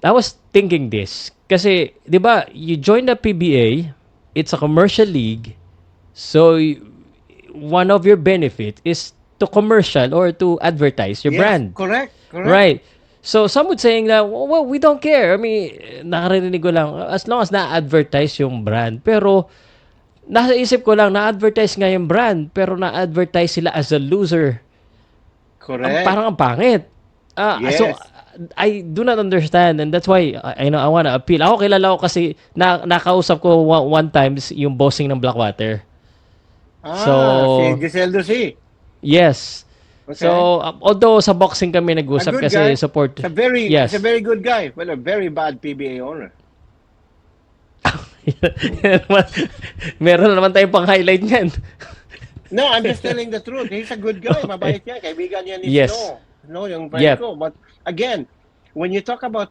I was thinking this. Kasi, di ba, you join the PBA, it's a commercial league, so one of your benefit is to commercial or to advertise your Yes, brand. correct, correct. Right. So, some would saying na, well, we don't care. I mean, nakarinig ko lang, as long as na-advertise yung brand. Pero, nasa isip ko lang, na-advertise nga yung brand, pero na-advertise sila as a loser. Correct. Parang ang pangit. So, Yes. I do not understand, and that's why I wanna appeal. Ako kilala ko kasi nakausap ko one times yung bossing ng Blackwater. Si So, Giseldo C. yes. Okay. So, although sa boxing kami A nag-usap good kasi guy. support. It's a Yes. very good guy. Well, a very bad PBA owner. Meron naman tayong pang-highlight niyan. No, I'm just telling the truth. He's a good guy. Mabait yan. Kaibigan niya ni Yes. Snow. Snow yung friend Yep. ko. But again, when you talk about